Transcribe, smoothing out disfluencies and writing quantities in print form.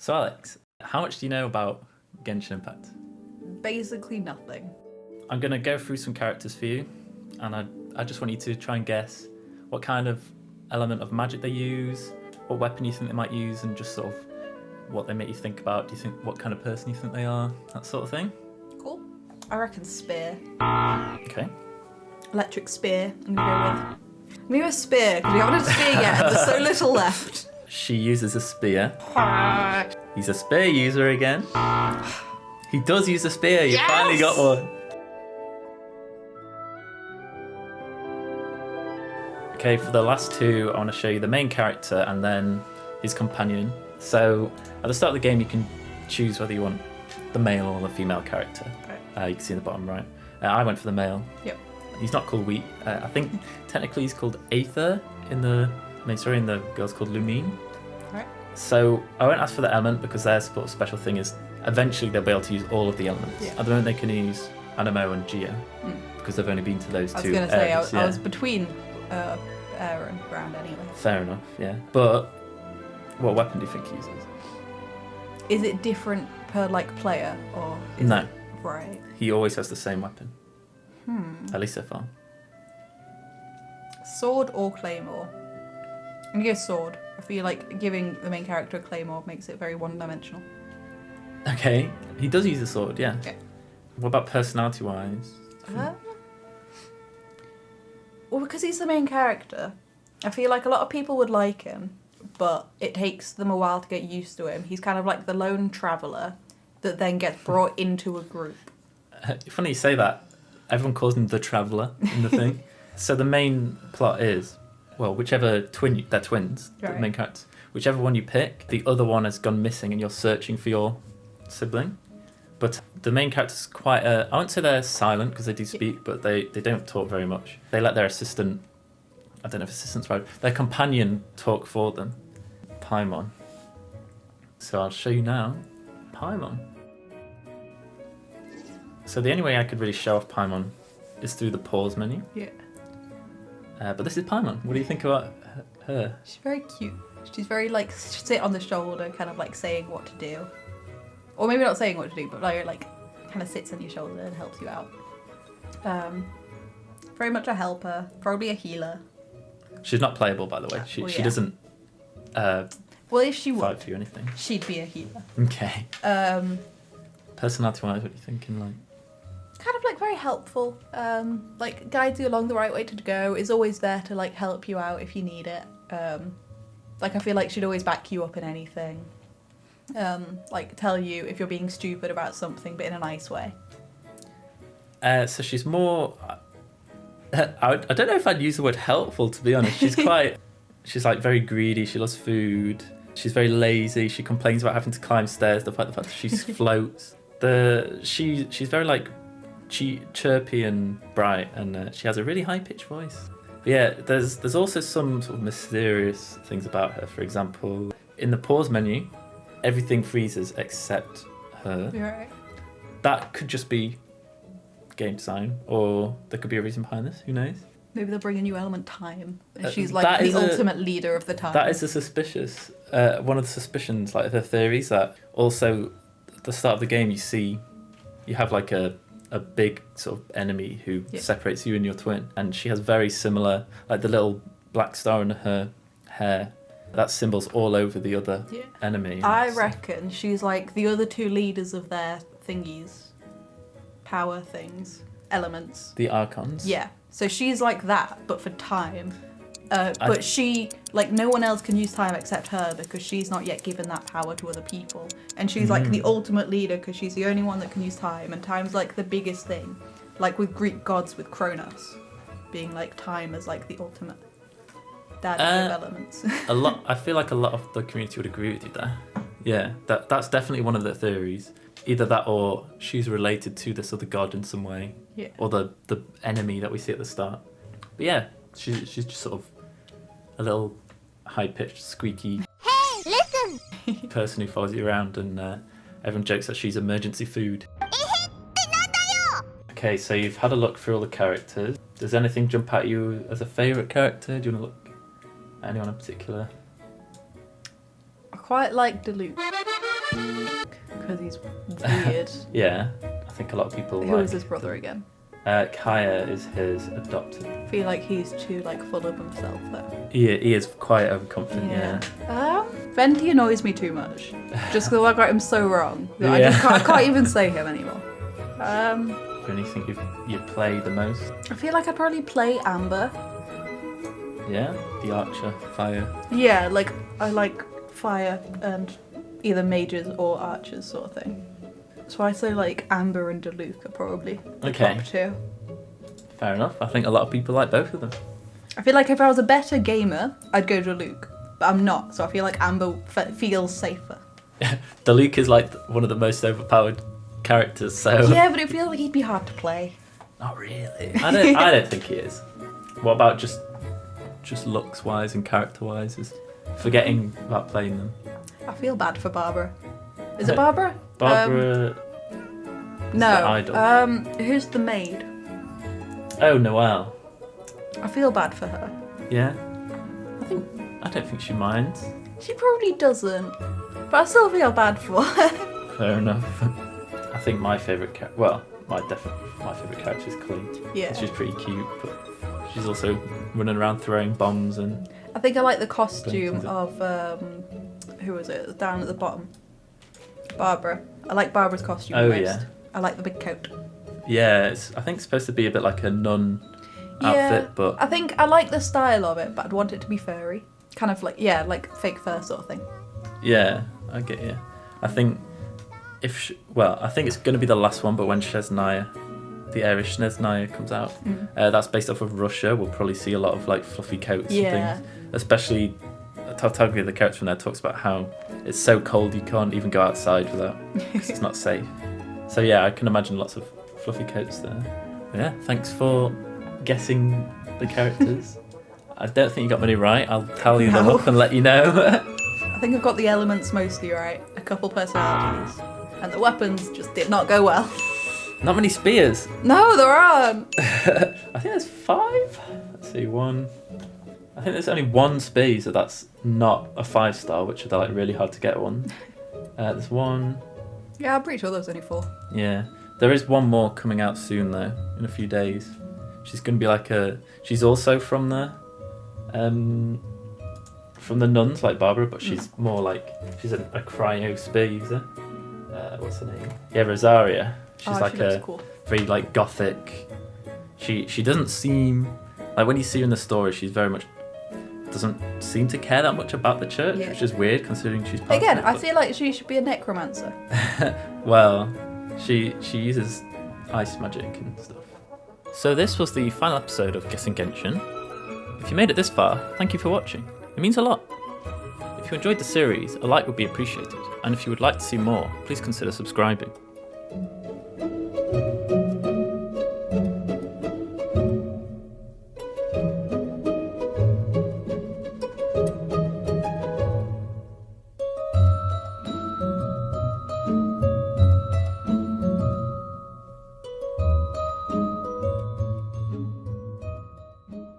So Alex, how much do you know about Genshin Impact? Basically nothing. I'm going to go through some characters for you, and I just want you to try and guess what kind of element of magic they use, what weapon you think they might use, and just sort of what they make you think about. Do you think what kind of person you think they are? That sort of thing. Cool. I reckon spear. Okay. Electric spear. I'm gonna go with spear, because we haven't had a spear yet, and there's so little left. She uses a spear. He's a spear user again. He does use a spear. You finally got one. Okay, for the last two, I want to show you the main character and then his companion. So at the start of the game, you can choose whether you want the male or the female character. Right. You can see in the bottom right. I went for the male. Yep. He's not called Wheat. I think technically he's called Aether in the main story, and the girl's called Lumine. Right. So I won't ask for the element because their sort of special thing is eventually they'll be able to use all of the elements. Yeah. At the moment they can use Anemo and Geo because they've only been to those two. I was going to say, areas, I was between air and ground anyway. Fair enough, yeah. But what weapon do you think he uses? Is it different per player, or is No. it... Right. He always has the same weapon. At least so far. Sword or claymore? I'm going to go sword. I feel like giving the main character a claymore makes it very one-dimensional. Okay, he does use a sword, yeah. Okay. What about personality-wise? Well, because he's the main character, I feel like a lot of people would like him, but it takes them a while to get used to him. He's kind of like the lone traveller that then gets brought into a group. Funny you say that. Everyone calls him the Traveller in the thing. So the main plot is, well, whichever twin, they're twins, the main characters, whichever one you pick, the other one has gone missing and you're searching for your sibling. But the main character's quite I won't say they're silent because they do speak, but they don't talk very much. They let their assistant, I don't know if assistant's right, their companion talk for them. Paimon. So I'll show you now. Paimon. So the only way I could really show off Paimon is through the pause menu. Yeah. But this is Paimon. What do you think about her? She's very cute. She's very sit on the shoulder, kind of saying what to do. Or maybe not saying what to do, but kind of sits on your shoulder and helps you out. Very much a helper, probably a healer. She's not playable, by the way. She doesn't well, if she fight would, for you or anything. she'd be a healer. Okay. Personality-wise, what are you thinking? Kind of very helpful. Guides you along the right way to go. Is always there to help you out if you need it. I feel like she'd always back you up in anything. Tell you if you're being stupid about something, but in a nice way. So she's more... I don't know if I'd use the word helpful, to be honest. She's she's very greedy. She loves food. She's very lazy. She complains about having to climb stairs, the fact that she floats. She's very chirpy and bright, and she has a really high-pitched voice. But yeah, there's also some sort of mysterious things about her. For example, in the pause menu, everything freezes except her. You're right. That could just be game design, or there could be a reason behind this. Who knows? Maybe they'll bring a new element, time. And she's the ultimate leader of the time. That is one of the suspicions, her theories, that also at the start of the game you have a big sort of enemy who separates you and your twin, and she has very similar, the little black star in her hair. That symbol's all over the other enemy. I reckon she's the other two leaders of their thingies. Power things. Elements. The Archons? Yeah. So she's that, but for time. But she, no one else can use time except her because she's not yet given that power to other people. And she's the ultimate leader because she's the only one that can use time. And time's the biggest thing. With Greek gods with Kronos. Being time as the ultimate daddy of elements. I feel like a lot of the community would agree with you there. Yeah, that's definitely one of the theories. Either that or she's related to this other god in some way. Yeah. Or the enemy that we see at the start. But yeah, she's just sort of a little high-pitched, squeaky Hey, listen! person who follows you around, and everyone jokes that she's emergency food. Okay, so you've had a look through all the characters. Does anything jump at you as a favourite character? Do you want to look at anyone in particular? I quite like Duluth. Because he's weird. Yeah, I think a lot of people Who is his brother again? Kaya is his adopted. I feel like he's too like full of himself though. He is quite overconfident, yeah. Venti annoys me too much. Just because I got him so wrong. That I can't even say him anymore. Is there anything you play the most? I feel like I'd probably play Amber. Yeah, the archer, fire. Yeah, like I like fire and either mages or archers sort of thing. So I say like Amber and Deluca are probably the top two. Fair enough. I think a lot of people like both of them. I feel like if I was a better gamer, I'd go Deluca. But I'm not, so I feel like Amber feels safer. Deluca is like one of the most overpowered characters, so... Yeah, but it feels like he'd be hard to play. Not really. I don't think he is. What about just looks-wise and character-wise? Is forgetting about playing them. I feel bad for Barbara. Is it Barbara? Barbara... no. The idol. Who's the maid? Oh, Noelle. I feel bad for her. Yeah. I don't think she minds. She probably doesn't, but I still feel bad for her. Fair enough. I think my favourite character... Well, my favourite character is Klee. Yeah. She's pretty cute, but she's also running around throwing bombs and... I think I like the costume of... who was it? Down at the bottom. Barbara. I like Barbara's costume the most. Yeah. I like the big coat. Yeah, I think it's supposed to be a bit like a nun outfit, but... I think I like the style of it, but I'd want it to be furry. Kind of like, like fake fur sort of thing. Yeah, I get you. I think I think it's going to be the last one, but when Snezhnaya, the Irish Snezhnaya comes out, that's based off of Russia. We'll probably see a lot of like fluffy coats and things. Especially, Tartaglia, the character from there, talks about how it's so cold you can't even go outside without, because it's not safe. So yeah, I can imagine lots of fluffy coats there. But yeah, thanks for guessing the characters. I don't think you got many right. I'll tally them up and let you know. I think I've got the elements mostly right. A couple personalities. And the weapons just did not go well. Not many spears. No, there aren't. I think there's 5. Let's see, 1. I think there's only 1 spear, so that's not a 5-star, which are like really hard to get one. There's 1. Yeah, I'm pretty sure there's only 4. Yeah. There is 1 more coming out soon though, in a few days. She's going to be like she's also from the nuns like Barbara, but she's more like she's a cryo spear user. What's her name? Yeah, Rosaria. She's like a cool. Very like gothic. She doesn't seem like, when you see her in the story, she's very much doesn't seem to care that much about the church, which is weird considering she's part again. of it, I feel like she should be a necromancer. Well, she uses ice magic and stuff. So this was the final episode of Guessing Genshin. If you made it this far, thank you for watching. It means a lot. If you enjoyed the series, a like would be appreciated, and if you would like to see more, please consider subscribing.